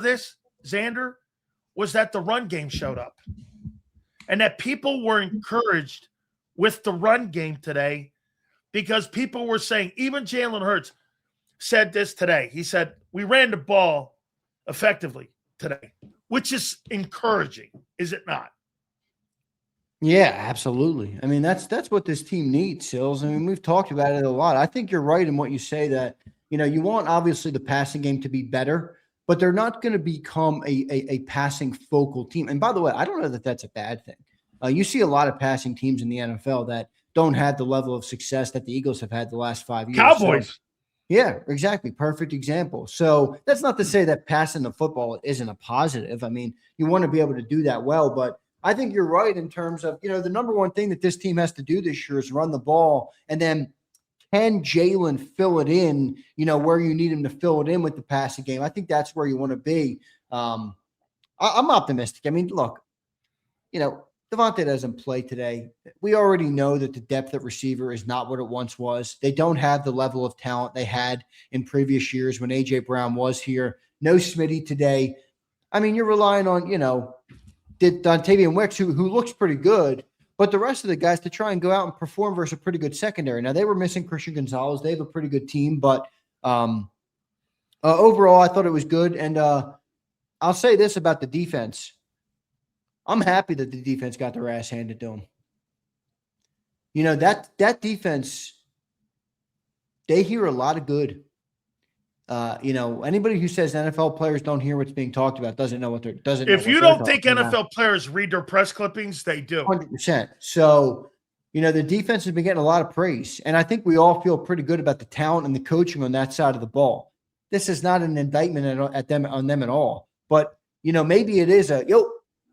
this, Zander, was that the run game showed up and that people were encouraged with the run game today because people were saying, even Jalen Hurts said this today. He said, we ran the ball effectively today, which is encouraging, is it not? Yeah, absolutely. I mean, that's what this team needs, Sills. I mean, we've talked about it a lot. I think you're right in what you say that, you want obviously the passing game to be better, but they're not going to become a passing focal team. And by the way, I don't know that that's a bad thing. You see a lot of passing teams in the NFL that don't have the level of success that the Eagles have had the last 5 years. Cowboys. So, yeah, exactly. Perfect example. So that's not to say that passing the football isn't a positive. I mean, you want to be able to do that well, but I think you're right in terms of, the number one thing that this team has to do this year is run the ball. And then can Jalen fill it in, where you need him to fill it in with the passing game? I think that's where you want to be. I'm optimistic. I mean, look, Devontae doesn't play today. We already know that the depth at receiver is not what it once was. They don't have the level of talent they had in previous years when A.J. Brown was here. No Smitty today. I mean, you're relying on, did Dontavian Wicks, who looks pretty good, but the rest of the guys to try and go out and perform versus a pretty good secondary. Now, they were missing Christian Gonzalez. They have a pretty good team, but overall, I thought it was good. And I'll say this about the defense. I'm happy that the defense got their ass handed to them. That defense, they hear a lot of good. Anybody who says NFL players don't hear what's being talked about doesn't know what they're doesn't. If you don't think NFL players read their press clippings, they do. 100%. So, the defense has been getting a lot of praise, and I think we all feel pretty good about the talent and the coaching on that side of the ball. This is not an indictment on them at all, but maybe it is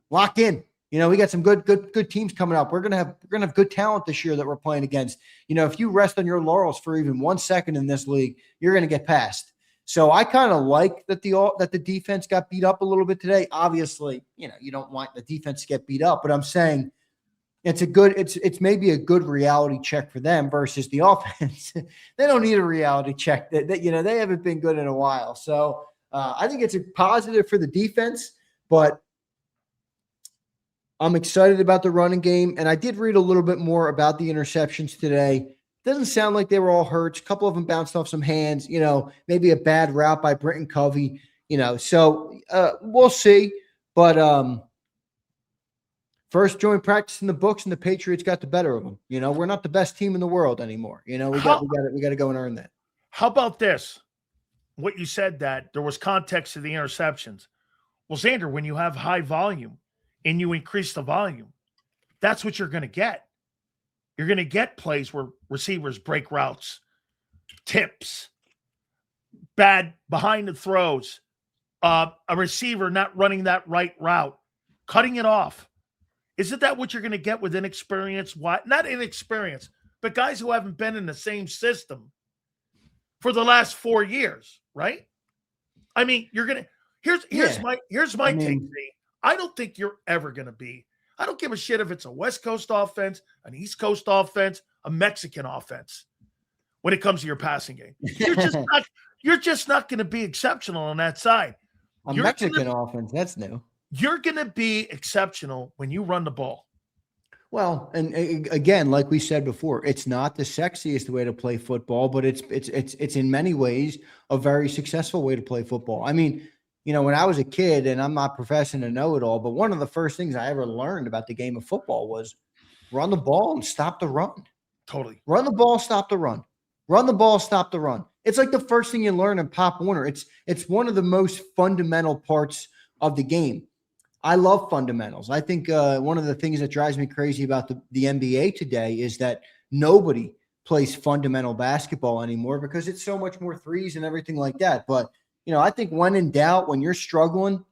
lock in. We got some good teams coming up. We're gonna have good talent this year that we're playing against. If you rest on your laurels for even 1 second in this league, you're gonna get passed. So I kind of like that the defense got beat up a little bit today. Obviously, you don't want the defense to get beat up, but I'm saying it's maybe a good reality check for them versus the offense. They don't need a reality check. That they haven't been good in a while. So I think it's a positive for the defense, but I'm excited about the running game. And I did read a little bit more about the interceptions today. Doesn't sound like they were all Hurts. A couple of them bounced off some hands, maybe a bad route by Britton Covey, so we'll see. But first joint practice in the books, and the Patriots got the better of them. We're not the best team in the world anymore. We got to go and earn that. How about this? What you said, that there was context to the interceptions. Well, Zander, when you have high volume and you increase the volume, that's what you're going to get. You're going to get plays where receivers break routes, tips, bad behind the throws, a receiver not running that right route, cutting it off. Isn't that what you're going to get with inexperience? Not inexperience, but guys who haven't been in the same system for the last 4 years, right? I mean, you're going to here's my take. I don't think you're ever going to be. I don't give a shit if it's a West Coast offense, an East Coast offense, a Mexican offense. When it comes to your passing game, you're just not going to be exceptional on that side. Mexican offense, that's new. You're going to be exceptional when you run the ball. Well, and again, like we said before, it's not the sexiest way to play football, but it's in many ways a very successful way to play football. I mean, when I was a kid, and I'm not professing to know it all, but one of the first things I ever learned about the game of football was run the ball and stop the run. Totally. Run the ball, stop the run. Run the ball, stop the run. It's like the first thing you learn in Pop Warner. It's one of the most fundamental parts of the game. I love fundamentals. I think one of the things that drives me crazy about the NBA today is that nobody plays fundamental basketball anymore because it's so much more threes and everything like that. But I think when in doubt, when you're struggling,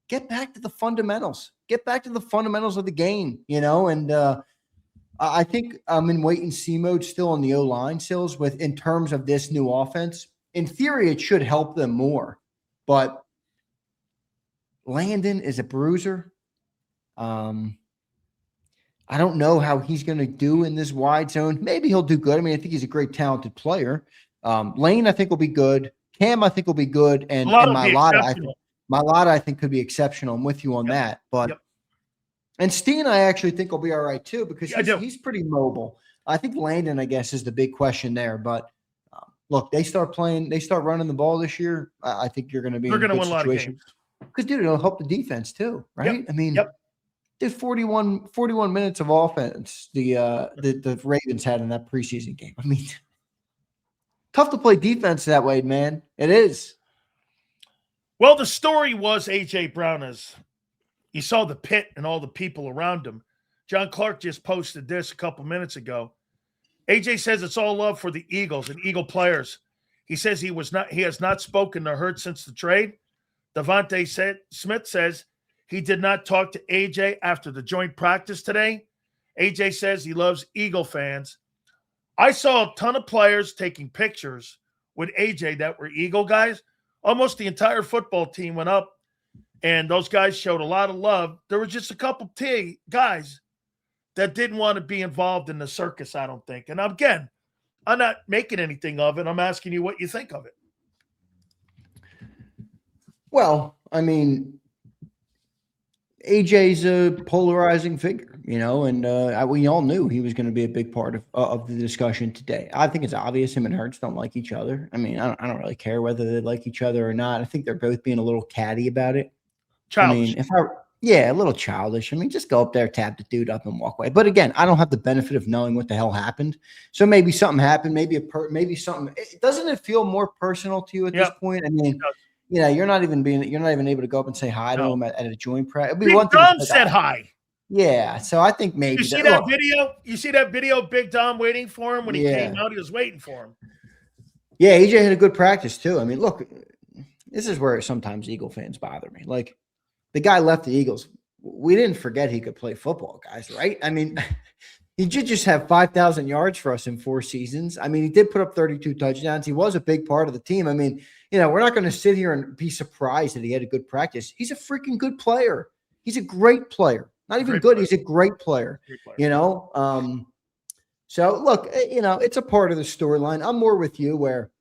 get back to the fundamentals. Get back to the fundamentals of the game, and I think I'm in wait and see mode still on the O-line, Sills, in terms of this new offense. In theory, it should help them more, but Landon is a bruiser. I don't know how he's going to do in this wide zone. Maybe he'll do good. I mean, I think he's a great, talented player. Lane, I think, will be good. Cam, I think, will be good. And Mailata, Mailata, I think, could be exceptional. I'm with you on that. But and Steen, I actually think will be all right too because he's pretty mobile. I think Landon, I guess, is the big question there. But look, they start running the ball this year. I think you're going to be in a good situation. Because, dude, it'll help the defense too, right? Yep. I mean, did 41 minutes of offense the Ravens had in that preseason game. I mean, tough to play defense that way, man. It is. Well, the story was A.J. Brown as you saw the pit and all the people around him. John Clark just posted this a couple minutes ago. A.J. says it's all love for the Eagles and Eagle players. He says he has not spoken to Hurts since the trade. Devontae Smith says he did not talk to A.J. after the joint practice today. A.J. says he loves Eagle fans. I saw a ton of players taking pictures with A.J. that were Eagle guys. Almost the entire football team went up, and those guys showed a lot of love. There were just a couple guys that didn't want to be involved in the circus, I don't think. And again, I'm not making anything of it. I'm asking you what you think of it. Well, I mean, AJ's a polarizing figure, and we all knew he was going to be a big part of the discussion today. I think it's obvious him and Hurts don't like each other. I mean, I don't really care whether they like each other or not. I think they're both being a little catty about it. Childish. I mean, a little childish. I mean, just go up there, tap the dude up, and walk away. But again, I don't have the benefit of knowing what the hell happened. So maybe something happened. Maybe something. Doesn't it feel more personal to you at this point? I mean. You're not even able to go up and say hi to him at a joint practice. Big Dom said hi. Yeah, so I think maybe you see that video. You see that video of Big Dom waiting for him when he came out. He was waiting for him. Yeah, AJ had a good practice too. I mean, look, this is where sometimes Eagle fans bother me. Like the guy left the Eagles. We didn't forget he could play football, guys. Right? I mean. He did just have 5,000 yards for us in 4 seasons. I mean, he did put up 32 touchdowns. He was a big part of the team. I mean, we're not going to sit here and be surprised that he had a good practice. He's a freaking good player. He's a great player. Not even good. He's a great player. So, look, it's a part of the storyline. I'm more with you where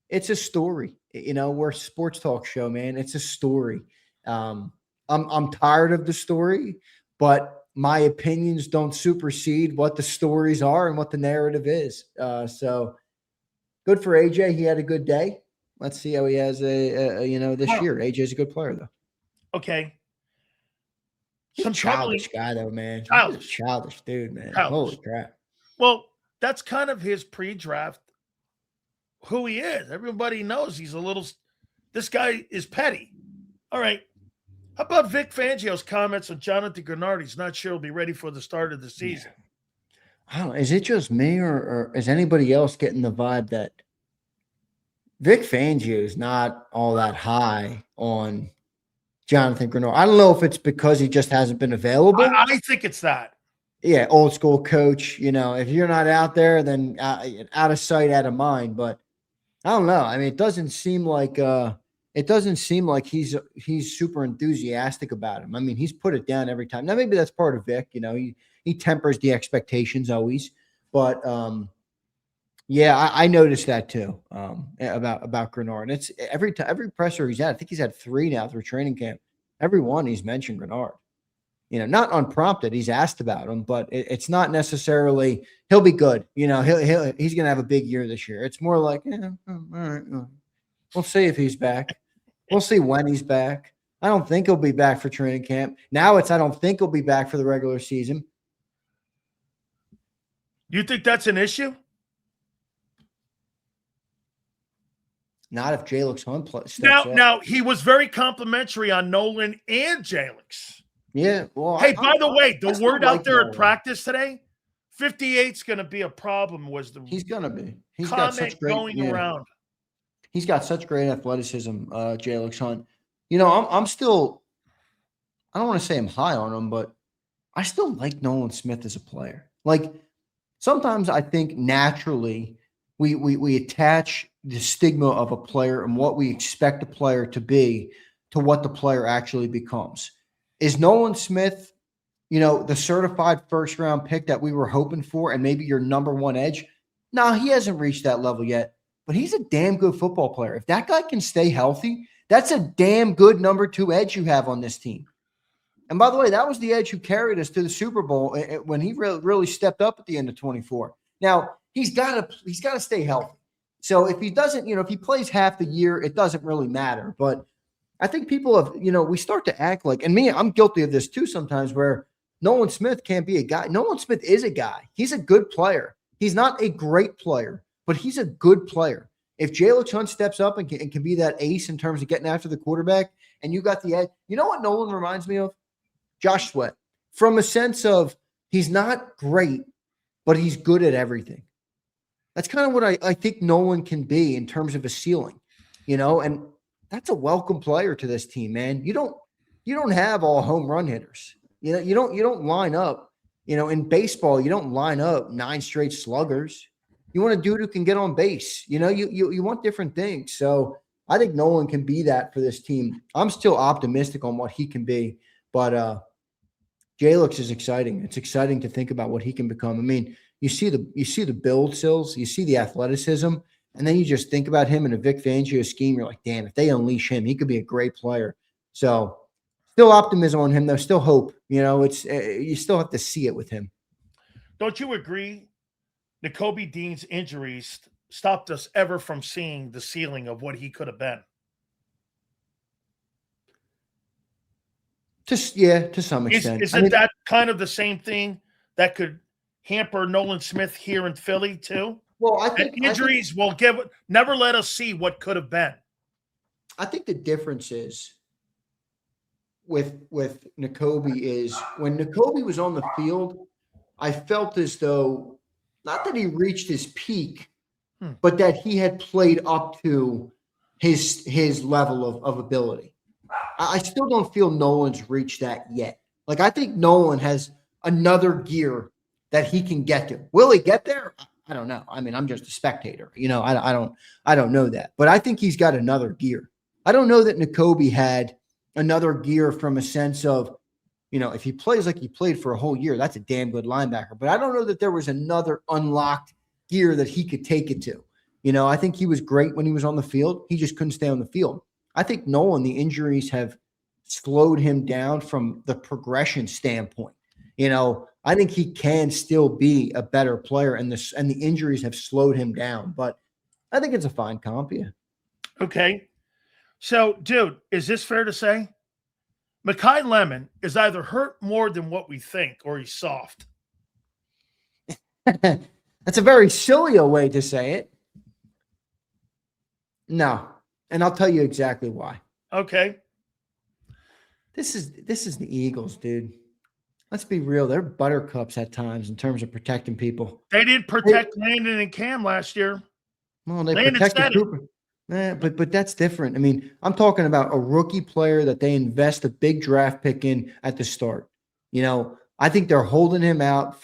it's a story. We're a sports talk show, man. It's a story. I'm tired of the story, but my opinions don't supersede what the stories are and what the narrative is. So good for AJ. He had a good day. Let's see how he has this year. AJ's a good player though. Okay. He's a childish guy though, man. Childish dude, man. Holy crap. Well, that's kind of his pre-draft, who he is. Everybody knows this guy is petty. All right. How about Vic Fangio's comments on Jonathan Greenard? He's not sure he'll be ready for the start of the season. I don't know. Is it just me or is anybody else getting the vibe that Vic Fangio is not all that high on Jonathan Greenard? I don't know if it's because he just hasn't been available. I think it's that. Yeah, old school coach. If you're not out there, then out of sight, out of mind. But I don't know. I mean, it doesn't seem like he's super enthusiastic about him. I mean, he's put it down every time. Now, maybe that's part of Vic. He tempers the expectations always. But, I noticed that too about Greenard. And it's every presser he's had. I think he's had 3 now through training camp. Every one he's mentioned Greenard. Not unprompted. He's asked about him, but it's not necessarily he'll be good. He's going to have a big year this year. It's more like, all right. We'll see if he's back. We'll see when he's back. I don't think he'll be back for training camp. Now I don't think he'll be back for the regular season. You think that's an issue? Not if Jalix Hunt steps up. Now, he was very complimentary on Nolan and Jalix. Yeah. Well, hey, by the way, the word out there at practice today, 58's going to be a problem. He's going to be. He's got such great going around. He's got such great athleticism, Jalix Hunt. I'm still – I don't want to say I'm high on him, but I still like Nolan Smith as a player. Like, sometimes I think naturally we attach the stigma of a player and what we expect a player to be to what the player actually becomes. Is Nolan Smith, the certified first-round pick that we were hoping for and maybe your number one edge? No, he hasn't reached that level yet. But he's a damn good football player. If that guy can stay healthy, That's a damn good number 2 edge you have on this team. And by the way, that was the edge who carried us to the Super Bowl when he really stepped up at the end of 24. Now, he's got to stay healthy. So if he doesn't, if he plays half the year, it doesn't really matter. But I think people have, we start to act like, and me, I'm guilty of this too sometimes, where Nolan Smith can't be a guy. Nolan Smith is a guy. He's a good player. He's not a great player, but he's a good player. If Jalen Hurts steps up and can be that ace in terms of getting after the quarterback, and you got the edge, you know what Nolan reminds me of? Josh Sweat, from a sense of he's not great, but he's good at everything. That's kind of what I think Nolan can be in terms of a ceiling, and that's a welcome player to this team, man. You don't have all home run hitters. You don't line up, in baseball, you don't line up 9 straight sluggers. You want a dude who can get on base. You want different things. So I think Nolan can be that for this team. I'm still optimistic on what he can be, but J-Lux is exciting. It's exciting to think about what he can become. I mean, you see the build, Sills, you see the athleticism, and then you just think about him in a Vic Fangio scheme. You're like, damn, if they unleash him, he could be a great player. So still optimism on him, though. Still hope. It's you still have to see it with him. Don't you agree? Nakobe Dean's injuries stopped us ever from seeing the ceiling of what he could have been. To some extent. Isn't that kind of the same thing that could hamper Nolan Smith here in Philly too? Well, I think injuries will never let us see what could have been. I think the difference is with Nakobe is when Nakobe was on the field, I felt as though not that he reached his peak, but that he had played up to his level of ability. I still don't feel Nolan's reached that yet. Like, I think Nolan has another gear that he can get to. Will he get there? I don't know. I mean, I'm just a spectator. I don't know that. But I think he's got another gear. I don't know that Nakobe had another gear from a sense of, if he plays like he played for a whole year, that's a damn good linebacker. But I don't know that there was another unlocked gear that he could take it to. I think he was great when he was on the field. He just couldn't stay on the field. I think Nolan, the injuries have slowed him down from the progression standpoint. I think he can still be a better player, and the injuries have slowed him down. But I think it's a fine comp, yeah. Okay. So, dude, is this fair to say? Mekhi Lemon is either hurt more than what we think, or he's soft. That's a very Sileo way to say it. No. And I'll tell you exactly why. Okay. This is the Eagles, dude. Let's be real. They're buttercups at times in terms of protecting people. They didn't protect Landon and Cam last year. Well, they protected Cooper. But that's different. I mean, I'm talking about a rookie player that they invest a big draft pick in at the start. I think they're holding him out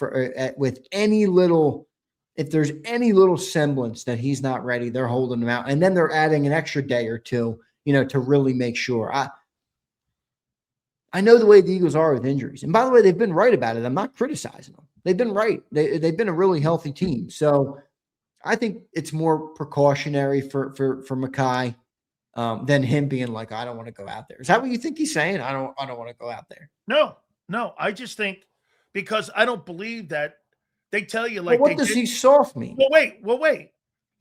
with any little. If there's any little semblance that he's not ready, they're holding him out. And then they're adding an extra day or two, to really make sure. I know the way the Eagles are with injuries. And by the way, they've been right about it. I'm not criticizing them. They've been right. They've been a really healthy team. So I think it's more precautionary for Mekhi than him being like, I don't want to go out there. Is that what you think he's saying? I don't want to go out there. No. I just think because I don't believe that. They tell you like. Well, what does he soft mean? Well, wait.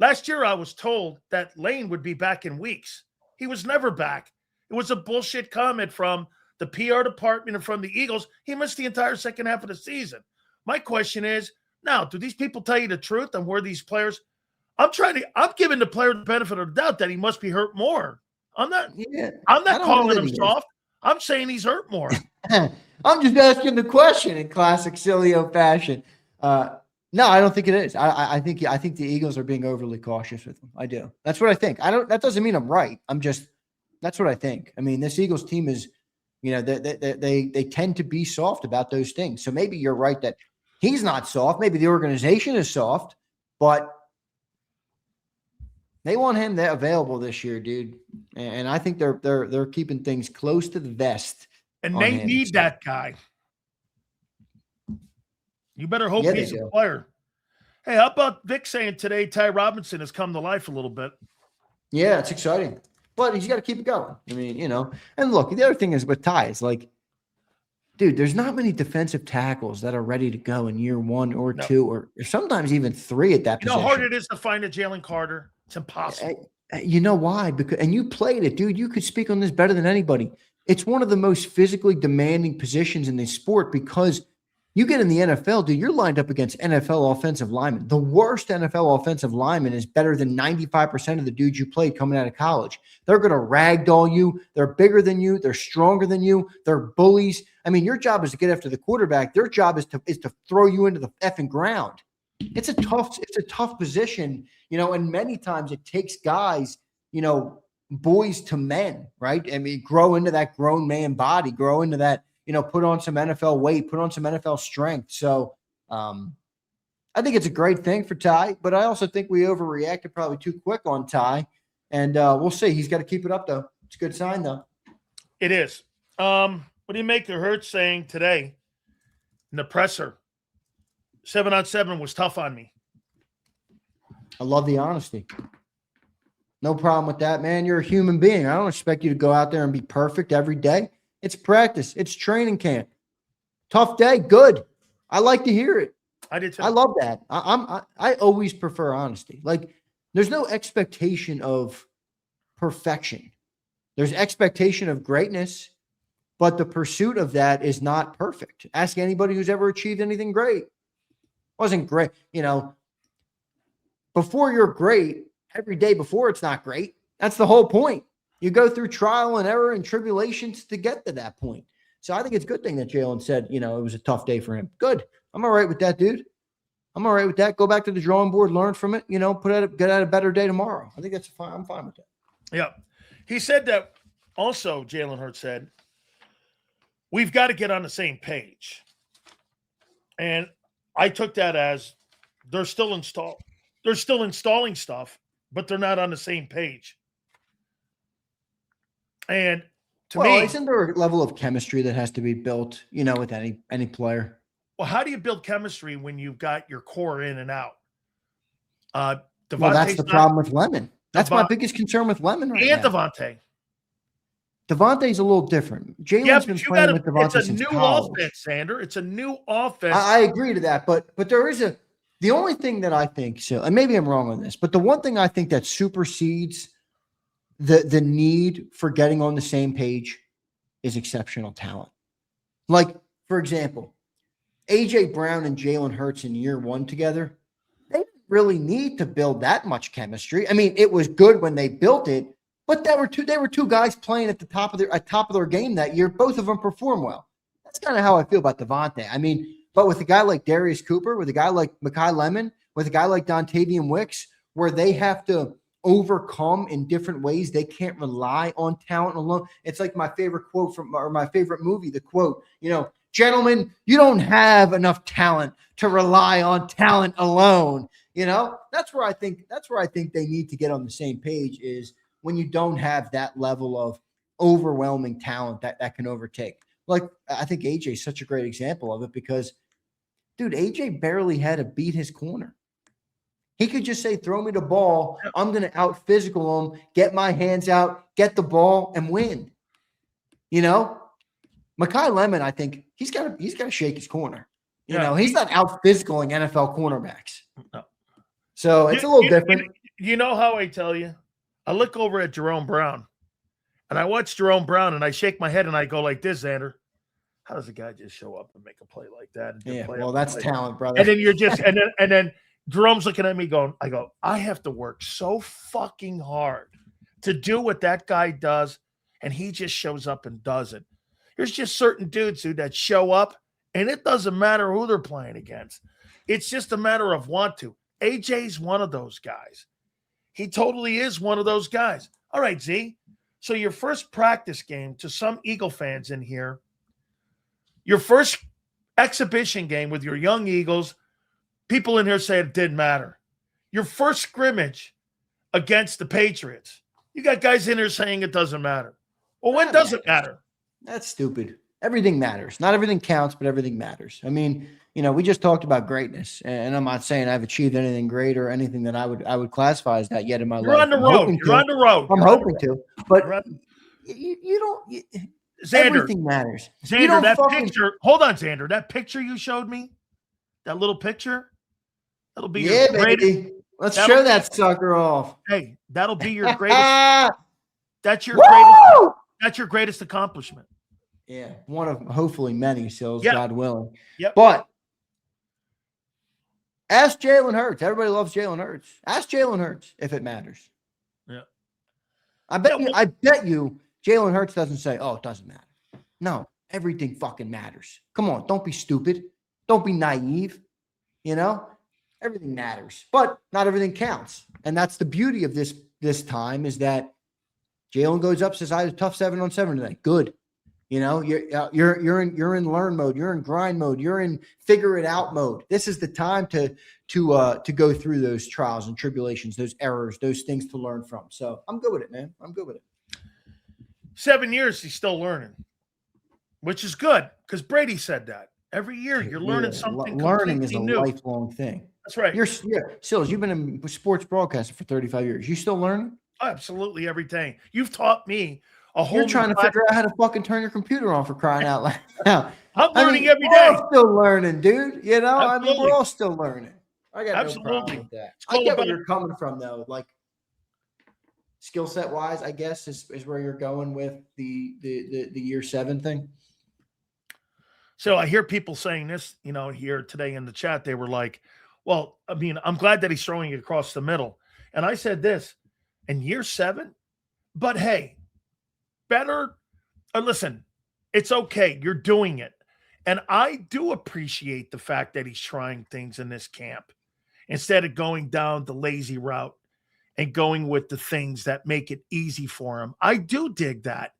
Last year I was told that Lane would be back in weeks. He was never back. It was a bullshit comment from the PR department and from the Eagles. He missed the entire second half of the season. My question is, now, do these people tell you the truth on where these players? I'm giving the player the benefit of the doubt that he must be hurt more. I'm not calling him soft. I'm saying he's hurt more. I'm just asking the question in classic Sileo fashion. No, I don't think it is. I think the Eagles are being overly cautious with him. I do. That's what I think. That doesn't mean I'm right. That's what I think. I mean, this Eagles team is, they tend to be soft about those things. So maybe you're right that he's not soft. Maybe the organization is soft, but they want him there available this year, dude. And I think they're keeping things close to the vest. And they need that guy. You better hope he's a player. Hey, how about Vic saying today Ty Robinson has come to life a little bit? Yeah, it's exciting. but he's got to keep it going. I mean, and look, the other thing is with Ty is like, dude, there's not many defensive tackles that are ready to go in year 1 or 2 or sometimes even 3 at that You know position. how hard it is to find a Jalen Carter? It's impossible. You know why? And you played it, dude. You could speak on this better than anybody. It's one of the most physically demanding positions in this sport because you get in the NFL, dude, you're lined up against NFL offensive linemen. The worst NFL offensive lineman is better than 95% of the dudes you played coming out of college. They're going to ragdoll you. They're bigger than you. They're stronger than you. They're bullies. I mean, your job is to get after the quarterback. Their job is to throw you into the effing ground. It's a tough position, and many times it takes guys, boys to men, right? I mean, grow into that grown man body, grow into that, put on some NFL weight, put on some NFL strength. So I think it's a great thing for Ty, but I also think we overreacted probably too quick on Ty. And we'll see. He's got to keep it up, though. It's a good sign, though. It is. What do you make of Hurts saying today in the presser? 7-on-7 was tough on me. I love the honesty. No problem with that, man. You're a human being. I don't expect you to go out there and be perfect every day. It's practice. It's training camp. Tough day. Good. I like to hear it. I did too. I love that. I always prefer honesty. Like, there's no expectation of perfection. There's expectation of greatness, but the pursuit of that is not perfect. Ask anybody who's ever achieved anything great. Wasn't great. Before you're great, every day before it's not great. That's the whole point. You go through trial and error and tribulations to get to that point. So I think it's a good thing that Jalen said, it was a tough day for him. Good. I'm all right with that, dude. I'm all right with that. Go back to the drawing board, learn from it, get out a better day tomorrow. I think that's fine. I'm fine with that. Yeah. He said that also, Jalen Hurts said, we've got to get on the same page. And I took that as they're still installing stuff, but they're not on the same page. And to me, isn't there a level of chemistry that has to be built, with any player? Well, how do you build chemistry when you've got your core in and out? That's the problem with Lemon. That's my biggest concern with Lemon right now. And Devontae. Devontae's a little different. Jalen's been playing with Devontae since college. It's a new offense, Zander. It's a new offense. I agree to that, but there is the only thing that I think so, and maybe I'm wrong on this, but the one thing I think that supersedes the need for getting on the same page is exceptional talent. Like, for example, A.J. Brown and Jalen Hurts in year 1 together, they didn't really need to build that much chemistry. I mean, it was good when they built it, but they were two guys playing at the top of their game that year. Both of them performed well. That's kind of how I feel about Devontae. I mean, but with a guy like Darius Cooper, with a guy like Mekhi Lemon, with a guy like Dontavian Wicks, where they have to overcome in different ways, they can't rely on talent alone. It's like my favorite quote or my favorite movie, the quote, gentlemen, you don't have enough talent to rely on talent alone. That's where I think they need to get on the same page is when you don't have that level of overwhelming talent that can overtake. Like, I think AJ is such a great example of it because, dude, AJ barely had to beat his corner. He could just say, throw me the ball. I'm going to out physical him, get my hands out, get the ball, and win. Mekhi Lemon, I think he's got to shake his corner. He's not out physicaling NFL cornerbacks. No. So it's a little different. You know how I tell you? I look over at Jerome Brown, and I watch Jerome Brown, and I shake my head, and I go like this, Zander. How does a guy just show up and make a play like that? That's talent, brother. And then you're just and then Jerome's looking at me going, I have to work so fucking hard to do what that guy does, and he just shows up and does it. There's just certain dudes that show up, and it doesn't matter who they're playing against. It's just a matter of want to. AJ's one of those guys. He totally is one of those guys. All right, Z. So your first practice game, to some Eagle fans in here, your first exhibition game with your young Eagles, people in here say it didn't matter. Your first scrimmage against the Patriots, you got guys in here saying it doesn't matter. Well, when does it matter? That's stupid. Everything matters. Not everything counts, but everything matters. I mean, we just talked about greatness, and I'm not saying I've achieved anything great or anything that I would classify as that yet in my You're life. on the road. You're on the road. I'm hoping to, but you don't. Xander, everything matters. Xander, that picture. Hold on, Xander. That picture you showed me, that little picture, that'll be your greatest. Baby. Let's show that sucker off. Hey, that'll be your greatest. That's your greatest. That's your greatest accomplishment. Yeah, one of hopefully many, Sills, God willing. Yep. But ask Jalen Hurts. Everybody loves Jalen Hurts. Ask Jalen Hurts if it matters. Yeah. I bet you Jalen Hurts doesn't say, "Oh, it doesn't matter." No, everything fucking matters. Come on, don't be stupid. Don't be naive. Everything matters, but not everything counts. And that's the beauty of this time is that Jalen goes up, says, "I had a tough 7-on-7 today." Good. You're in learn mode. You're in grind mode. You're in figure it out mode. This is the time to go through those trials and tribulations, those errors, those things to learn from. So I'm good with it, man. I'm good with it. 7 years, he's still learning, which is good because Brady said that every year you're learning something. Learning is a new. lifelong thing. That's right. Sills, you've been in sports broadcasting for 35 years. You still learning? Absolutely everything. You've taught me a whole. You're trying to figure out how to fucking turn your computer on for crying out loud. Now, I'm learning every day. We're all still learning, dude. We're all still learning. I got no problem with that. I get where you're coming from, though. Like skill set wise, I guess is where you're going with the year 7 thing. So I hear people saying this, here today in the chat. They were like, "Well, I mean, I'm glad that he's throwing it across the middle." And I said this in year 7, but hey. Better, listen, it's okay. You're doing it. And I do appreciate the fact that he's trying things in this camp instead of going down the lazy route and going with the things that make it easy for him. I do dig that.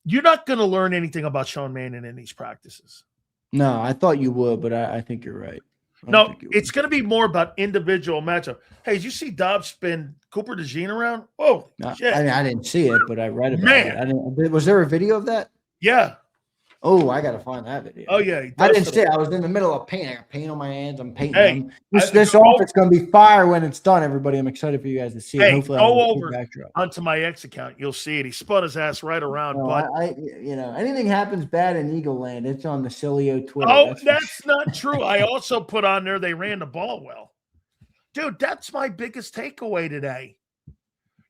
You're not going to learn anything about Sean Mannion in these practices. No, I thought you would, but I think you're right. No, it's going to be more about individual matchup. Hey, did you see Dobbs spin Cooper DeJean around? Oh, shit. I didn't see it, but I read about it. Was there a video of that? Yeah. Oh, I got to find that video. Oh, yeah. I didn't see it. I was in the middle of painting. I got paint on my hands. I'm painting them. This offense going to be fire when it's done, everybody. I'm excited for you guys to see it. Hopefully go over onto my X account. You'll see it. He spun his ass right around. Anything happens bad in Eagle Land, it's on the Sileo Twitter. Oh, that's not true. I also put on there they ran the ball well. Dude, that's my biggest takeaway today.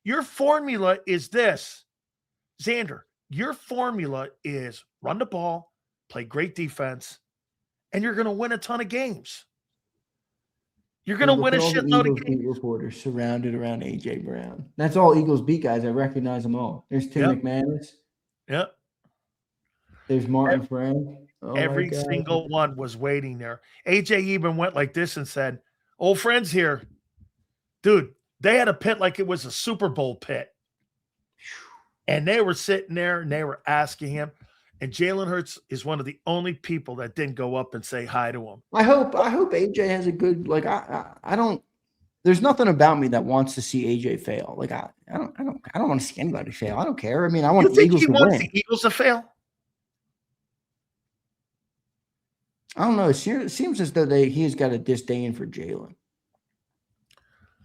Your formula is this. Xander, your formula is run the ball, play great defense, and you're going to win a ton of games. You're going to win a shitload of games. Reporters surrounded around A.J. Brown. That's all Eagles beat guys. I recognize them all. There's Tim McManus. Yep. There's Martin Frank. Every single one was waiting there. A.J. even went like this and said, "Old friends here." Dude, they had a pit like it was a Super Bowl pit. And they were sitting there and they were asking him. And Jalen Hurts is one of the only people that didn't go up and say hi to him. I hope AJ has a good, like, I don't, there's nothing about me that wants to see AJ fail. Like, I don't want to see anybody fail. I don't care. I mean, I want the Eagles to win. The Eagles to fail? I don't know. It seems as though he has got a disdain for Jalen.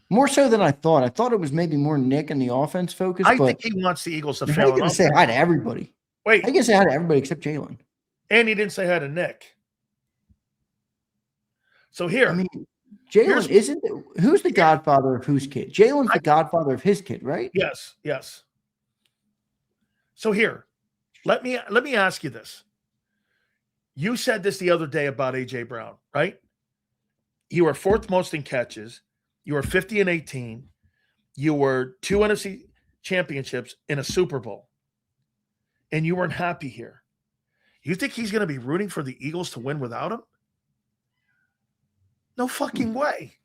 More so than I thought. I thought it was maybe more Nick and the offense focus. I think he wants the Eagles to fail. He's going to say hi to everybody. Wait. I can say hi to everybody except Jalen. And he didn't say hi to Nick. So here. I mean, Jalen isn't – who's the godfather of whose kid? Jalen's the godfather of his kid, right? Yes, yes. So here, let me ask you this. You said this the other day about A.J. Brown, right? You were fourth most in catches. You were 50-18. You were 2 NFC championships in a Super Bowl. And you weren't happy here. You think he's going to be rooting for the Eagles to win without him? No fucking way.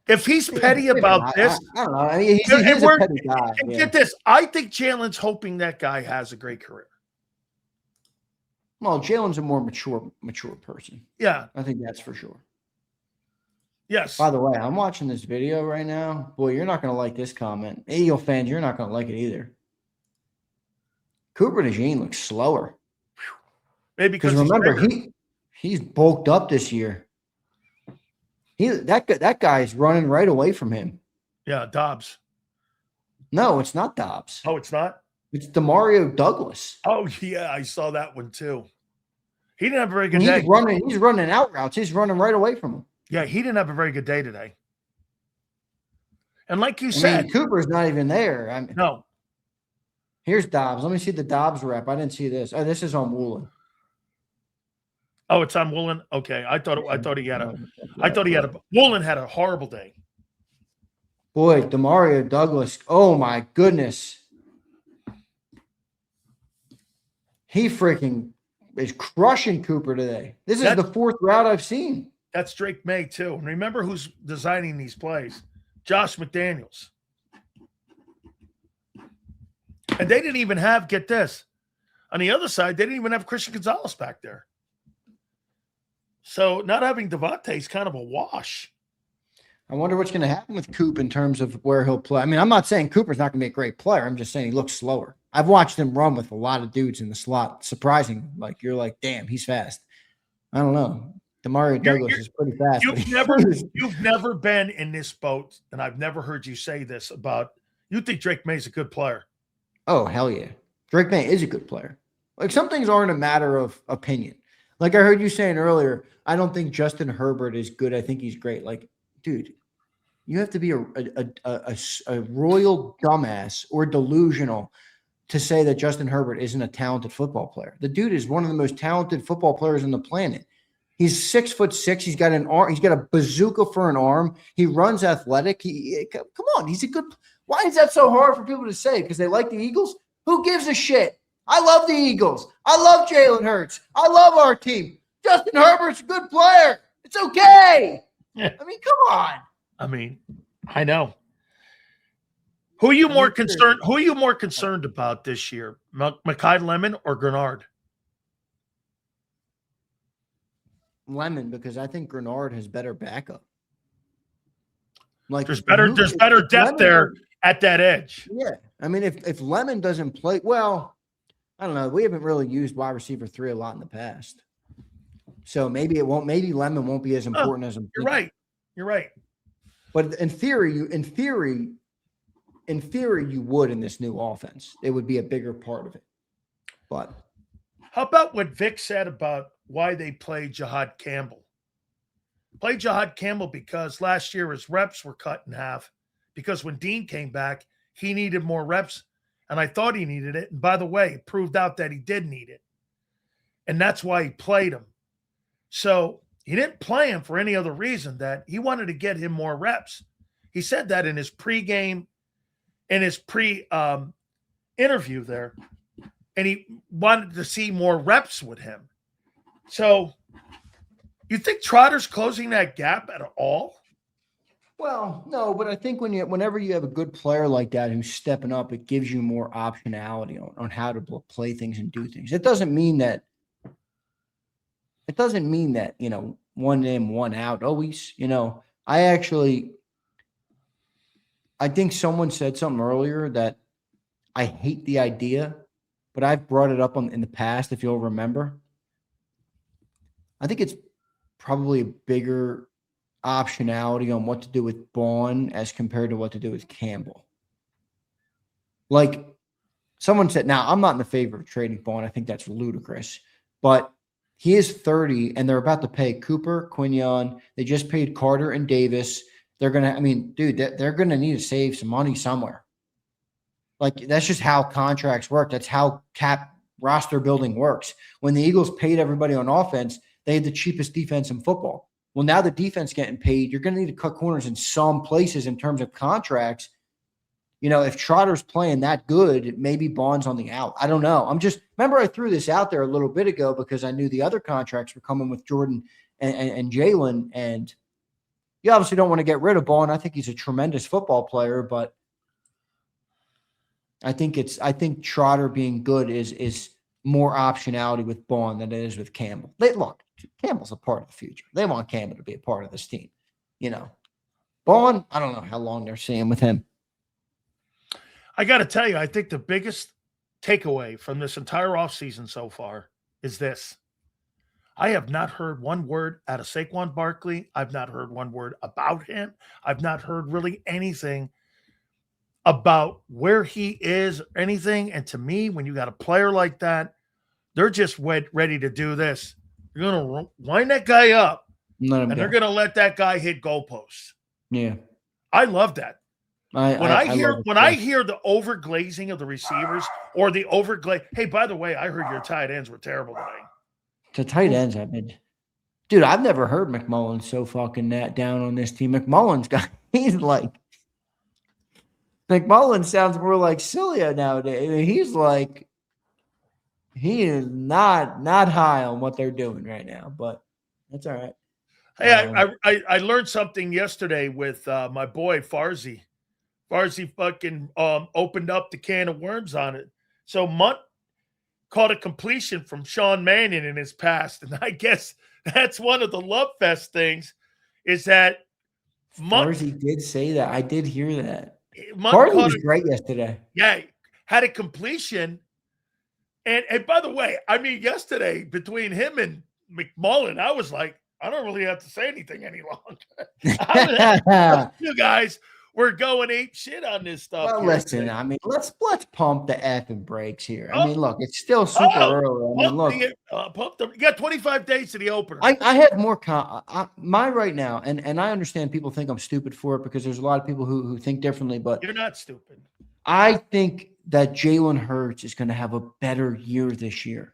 If he's petty about this, I don't know. I mean, he's a petty guy. And get this. I think Jalen's hoping that guy has a great career. Well, Jalen's a more mature person. Yeah. I think that's for sure. Yes. By the way, I'm watching this video right now. Boy, you're not going to like this comment. Eagle fans, you're not going to like it either. Cooper DeJean looks slower. Maybe because remember, He's bulked up this year. That guy's running right away from him. Yeah, Dobbs. No, it's not Dobbs. Oh, it's not? It's Demario Douglas. Oh, yeah, I saw that one too. He didn't have a very good And day. He's running out routes. He's running right away from him. Yeah, he didn't have a very good day today. And like you said, Cooper's not even there. no. Here's Dobbs. Let me see the Dobbs rep. I didn't see this. Oh, this is on Woolen. Oh, it's on Woolen. Okay, I thought he had a. Woolen had a horrible day. Boy, Demario Douglas. Oh my goodness. He freaking is crushing Cooper today. This is the fourth route I've seen. That's Drake May too. And remember who's designing these plays? Josh McDaniels. And they didn't even have, get this, on the other side, they didn't even have Christian Gonzalez back there. So not having Devontae is kind of a wash. I wonder what's going to happen with Coop in terms of where he'll play. I mean, I'm not saying Cooper's not going to be a great player. I'm just saying he looks slower. I've watched him run with a lot of dudes in the slot. Surprising. Like, you're like, damn, he's fast. I don't know. Demario Douglas is pretty fast. You've never been in this boat, and I've never heard you say this about, you think Drake May's a good player. Oh, hell yeah. Drake May is a good player. Like, some things aren't a matter of opinion. Like I heard you saying earlier, I don't think Justin Herbert is good. I think he's great. Like, dude, you have to be a royal dumbass or delusional to say that Justin Herbert isn't a talented football player. The dude is one of the most talented football players on the planet. He's 6'6". He's got an arm. He's got a bazooka for an arm. He runs athletic. Come on. He's a good. Why is that so hard for people to say? Because they like the Eagles? Who gives a shit? I love the Eagles. I love Jalen Hurts. I love our team. Justin Herbert's a good player. It's okay. Yeah. I mean, come on. I mean, I know. Who are you more concerned? Who are you more concerned about this year, Mekhi Lemon or Greenard? Lemon, because I think Greenard has better backup. Like, there's better depth Lemon, there at that edge. Yeah, I mean, if Lemon doesn't play well, I don't know. We haven't really used wide receiver 3 a lot in the past, so maybe it won't. Maybe Lemon won't be as important as I'm. You're right. You're right. But in theory, you would in this new offense. It would be a bigger part of it. But how about what Vic said about why they played Jahad Campbell? Played Jahad Campbell because last year his reps were cut in half because when Dean came back, he needed more reps, and I thought he needed it. And by the way, it proved out that he did need it. And that's why he played him. So he didn't play him for any other reason that he wanted to get him more reps. He said that in his pregame, in his interview there, and he wanted to see more reps with him. So you think Trotter's closing that gap at all? Well, no, but I think whenever you have a good player like that who's stepping up, it gives you more optionality on how to play things and do things. It doesn't mean that, one in, one out always, I think someone said something earlier that I hate the idea, but I've brought it up in the past, if you'll remember. I think it's probably a bigger optionality on what to do with Bond as compared to what to do with Campbell. Like someone said, now I'm not in the favor of trading Bond. I think that's ludicrous, but he is 30 and they're about to pay Cooper, Quinion. They just paid Carter and Davis. They're going to, they're going to need to save some money somewhere. Like that's just how contracts work. That's how cap roster building works. When the Eagles paid everybody on offense, they had the cheapest defense in football. Well, now the defense getting paid, you're going to need to cut corners in some places in terms of contracts. If Trotter's playing that good, maybe Bond's on the out. I don't know. Remember I threw this out there a little bit ago because I knew the other contracts were coming with Jordan and Jalen. And you obviously don't want to get rid of Bond. I think he's a tremendous football player, but I think Trotter being good is more optionality with Bond than it is with Campbell. Look, Campbell's a part of the future. They want Campbell to be a part of this team. Bond, I don't know how long they're seeing with him. I got to tell you, I think the biggest takeaway from this entire offseason so far is this. I have not heard one word out of Saquon Barkley. I've not heard one word about him. I've not heard really anything about where he is or anything. And to me, when you got a player like that, they're just ready to do this. You're going to wind that guy up, and they're going to let that guy hit goalposts. Yeah. I love that. When I hear the overglazing of the receivers or the overglaze. Hey, by the way, I heard your tight ends were terrible today. The tight ends, dude, I've never heard McMullen so fucking down on this team. McMullen sounds more like Sileo nowadays. I mean, he is not high on what they're doing right now, but that's all right. Hey, I learned something yesterday with my boy Farzi. Farzi fucking opened up the can of worms on it. So Munt caught a completion from Sean Mannion in his past, and I guess that's one of the love fest things. Is that Farzi did say that? I did hear that. Farzi was great yesterday. Yeah, had a completion. And by the way, I mean, yesterday between him and McMullen, I was like, I don't really have to say anything any longer. You guys were going ape shit on this stuff. Well, listen, I mean, let's pump the effing brakes here. I mean, look, it's still super early. I mean, look, you got 25 days to the opener. I have more my right now, and I understand people think I'm stupid for it because there's a lot of people who think differently, but you're not stupid. I think that Jalen Hurts is going to have a better year this year.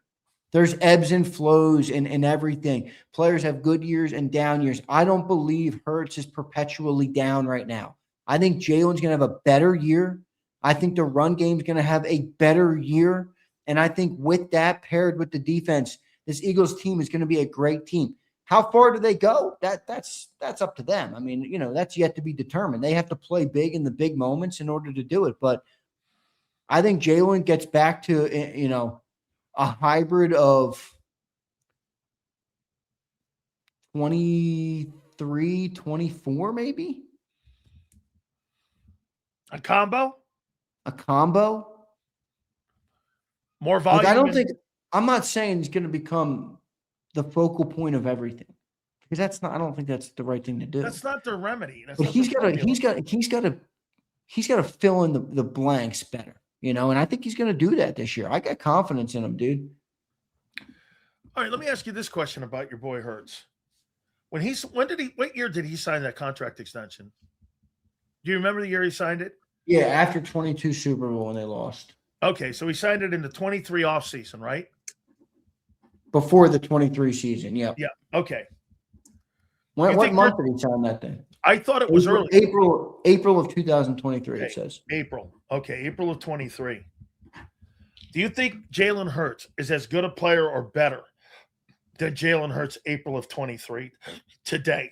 There's ebbs and flows and everything. Players have good years and down years. I don't believe Hurts is perpetually down right now. I think Jalen's going to have a better year. I think the run game is going to have a better year. And I think with that paired with the defense, this Eagles team is going to be a great team. How far do they go? That's up to them. I mean, that's yet to be determined. They have to play big in the big moments in order to do it. But I think Jalen gets back to, a hybrid of 23, 24 maybe. A combo? More volume? I'm not saying he's going to become the focal point of everything because I don't think that's the right thing to do. That's not the remedy. But he's got to fill in the blanks better, and I think he's going to do that this year. I got confidence in him, dude. All right, let me ask you this question about your boy Hurts. What year did he sign that contract extension? Do you remember the year he signed it? Yeah, after 22 Super Bowl when they lost. Okay, so he signed it in the 23 offseason, right? Before the 23 season, yeah. Yeah, okay. What month did he sign that then? I thought it was early. April of 2023, it says. April. Okay, April of 23. Do you think Jalen Hurts is as good a player or better than Jalen Hurts April of 23 today?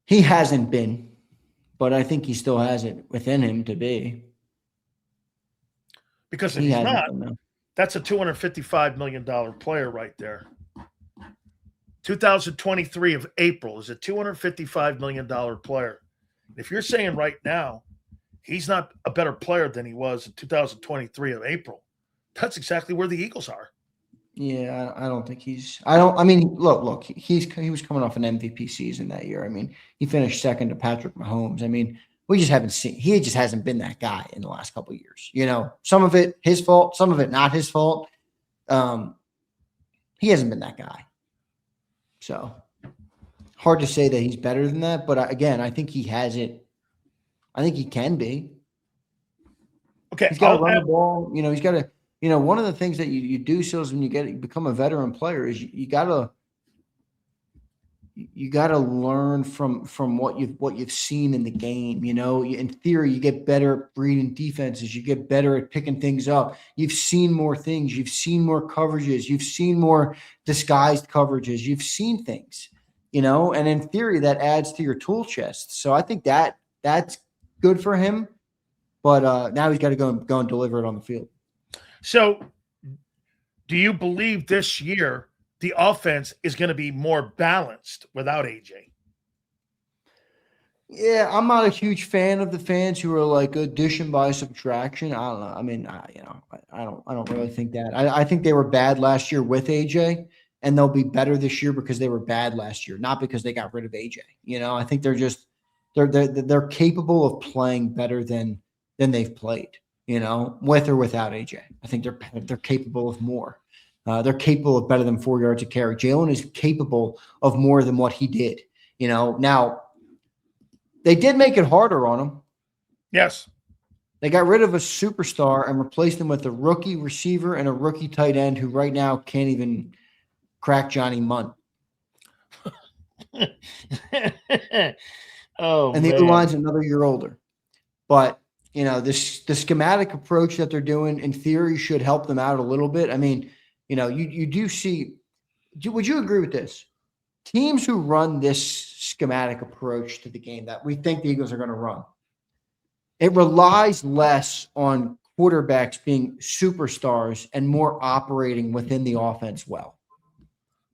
He hasn't been, but I think he still has it within him to be. Because if he's not, that's a $255 million player right there. 2023 of April is a $255 million player. If you're saying right now he's not a better player than he was in 2023 of April, that's exactly where the Eagles are. Yeah, I don't think he's – look, he was coming off an MVP season that year. I mean, he finished second to Patrick Mahomes. I mean, we just haven't seen – he just hasn't been that guy in the last couple of years. Some of it his fault, some of it not his fault. He hasn't been that guy. So, hard to say that he's better than that. But, again, I think he has it. I think he can be. Okay. He's got to run the ball. He's got to – one of the things that you do, Sills, when you become a veteran player is you gotta learn from what you've seen in the game. In theory, you get better at reading defenses. You get better at picking things up. You've seen more things. You've seen more coverages. You've seen more disguised coverages. You've seen things. And in theory, that adds to your tool chest. So I think that's good for him. But now he's got to go and deliver it on the field. So do you believe this year the offense is going to be more balanced without AJ? Yeah, I'm not a huge fan of the fans who are like addition by subtraction. I don't know. I mean, I don't really think that. I think they were bad last year with AJ, and they'll be better this year because they were bad last year, not because they got rid of AJ. I think they're capable of playing better than they've played. With or without AJ. I think they're capable of more. They're capable of better than 4 yards a carry. Jalen is capable of more than what he did. Now. They did make it harder on him. Yes. They got rid of a superstar and replaced him with a rookie receiver and a rookie tight end who right now can't even crack Johnny Munn. And the O-line's another year older. But, the schematic approach that they're doing in theory should help them out a little bit. I mean, you do see – would you agree with this? Teams who run this schematic approach to the game that we think the Eagles are going to run, it relies less on quarterbacks being superstars and more operating within the offense well,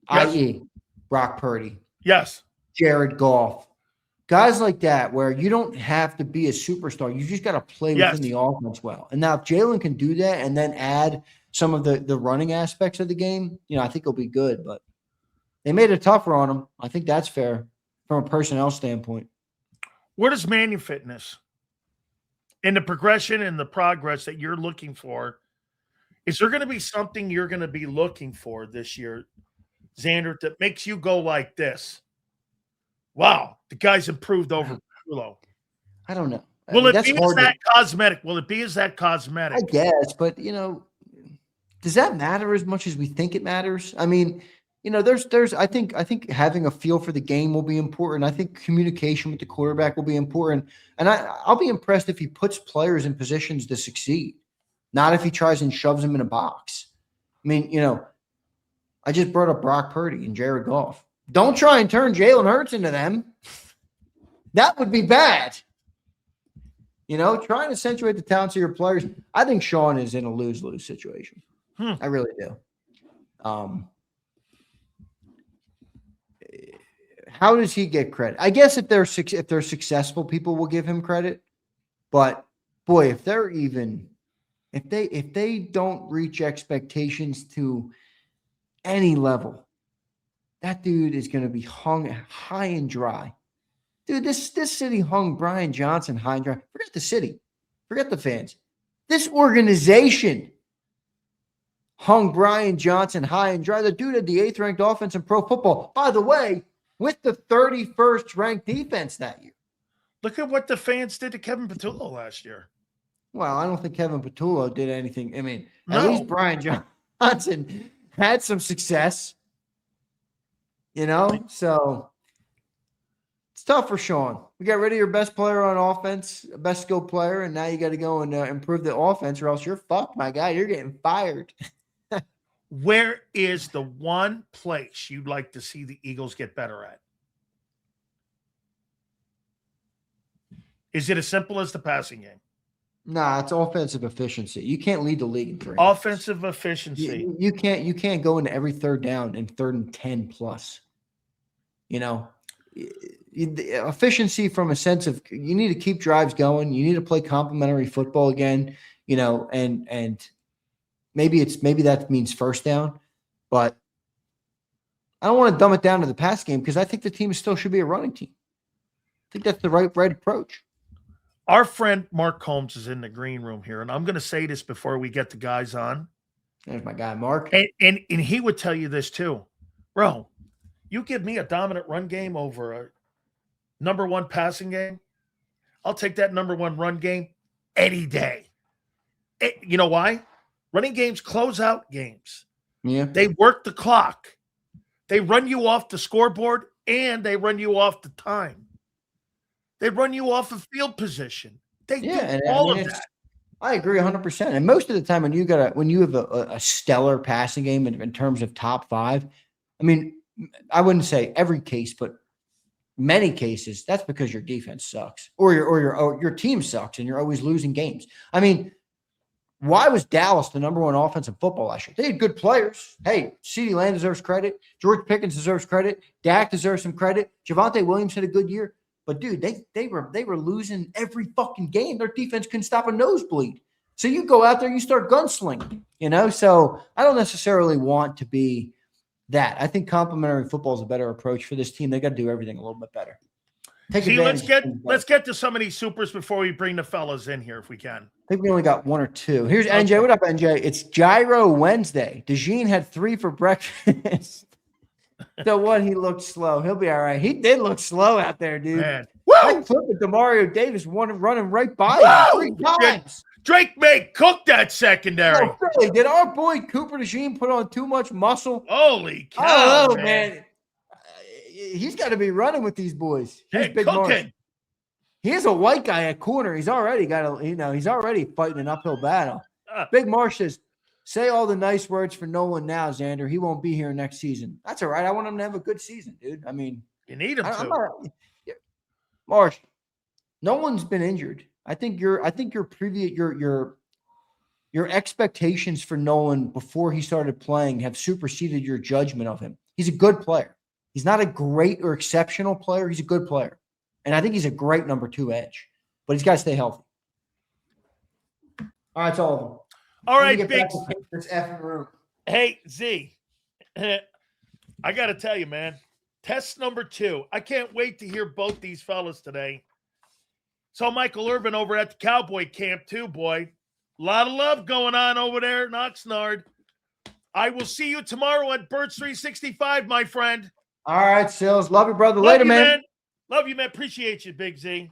i.e. Brock Purdy, yes, Jared Goff, guys like that where you don't have to be a superstar. You just got to play within the offense well. And now if Jalen can do that and then add some of the running aspects of the game, I think it'll be good, but they made it tougher on him. I think that's fair from a personnel standpoint. Where does Manu fit in this? In the progression and the progress that you're looking for, is there going to be something you're going to be looking for this year, Zander, that makes you go like this? Wow, the guy's improved over Pulo. I don't know. Will it be as that cosmetic? Will it be as that cosmetic? I guess, but, does that matter as much as we think it matters? I mean – I think having a feel for the game will be important. I think communication with the quarterback will be important. And I'll be impressed if he puts players in positions to succeed, not if he tries and shoves them in a box. I mean, I just brought up Brock Purdy and Jared Goff. Don't try and turn Jalen Hurts into them. That would be bad. Try and accentuate the talents of your players. I think Sean is in a lose-lose situation. I really do. How does he get credit? I guess if they're successful, people will give him credit. But boy, if they don't reach expectations to any level, that dude is going to be hung high and dry. Dude, this city hung Brian Johnson high and dry. Forget the city. Forget the fans. This organization hung Brian Johnson high and dry. The dude had the 8th ranked offense in pro football. By the way, with the 31st ranked defense that year. Look at what the fans did to Kevin Patullo last year. Well, I don't think Kevin Patullo did anything. I mean, at least Brian Johnson had some success. So it's tough for Sean. We got rid of your best player on offense, best skilled player, and now you got to go and improve the offense or else you're fucked, my guy. You're getting fired. Where is the one place you'd like to see the Eagles get better at? Is it as simple as the passing game? Nah, it's offensive efficiency. You can't lead the league in 3. Offensive efficiency. You can't go into every third down and 3rd and 10 plus. Efficiency from a sense of you need to keep drives going. You need to play complementary football again. And maybe that means first down, but I don't want to dumb it down to the pass game because I think the team still should be a running team. I think that's the right approach. Our friend Mark Holmes is in the green room here, and I'm going to say this before we get the guys on. There's my guy, Mark. And he would tell you this too. Bro, you give me a dominant run game over a number 1 passing game, I'll take that number 1 run game any day. You know why? Running games close out games. Yeah. They work the clock. They run you off the scoreboard and they run you off the time. They run you off of field position. They do all of that. I agree 100%. And most of the time when you have a stellar passing game in terms of top 5, I mean, I wouldn't say every case, but many cases, that's because your defense sucks or your team sucks and you're always losing games. I mean, why was Dallas the number 1 offense in football last year? They had good players. Hey, CeeDee Lamb deserves credit. George Pickens deserves credit. Dak deserves some credit. Javonte Williams had a good year. But dude, they were losing every fucking game. Their defense couldn't stop a nosebleed. So you go out there, you start gunslinging, So I don't necessarily want to be that. I think complementary football is a better approach for this team. They got to do everything a little bit better. Let's get to some of these supers before we bring the fellas in here if we can. I think we only got one or two. Here's NJ. What up, NJ? It's Gyro Wednesday. DeJean had 3 for breakfast. So what? He looked slow. He'll be all right. He did look slow out there, dude. Man. I clip it to Mario Davis running right by him 3 times. Drake may cook that secondary. Oh, really? Did our boy Cooper DeJean put on too much muscle? Holy cow, man. He's got to be running with these boys. Here's Hey, Big cooking. Marsh. He is a white guy at corner. He's already he's already fighting an uphill battle. Big Marsh says, say all the nice words for Nolan now, Zander. He won't be here next season. That's all right. I want him to have a good season, dude. I mean, you need him to. Marsh, no one's been injured. I think your expectations for Nolan before he started playing have superseded your judgment of him. He's a good player. He's not a great or exceptional player. He's a good player. And I think he's a great number 2 edge. But he's got to stay healthy. All right, that's all of them. All right, Big. This effing room. Hey, Z. I got to tell you, man. Test number 2. I can't wait to hear both these fellas today. Saw Michael Irvin over at the Cowboy camp too, boy. A lot of love going on over there in Oxnard. I will see you tomorrow at Birds 365, my friend. All right, Sills. Love you, brother. Later, man. Love you, man. Appreciate you, Big Z.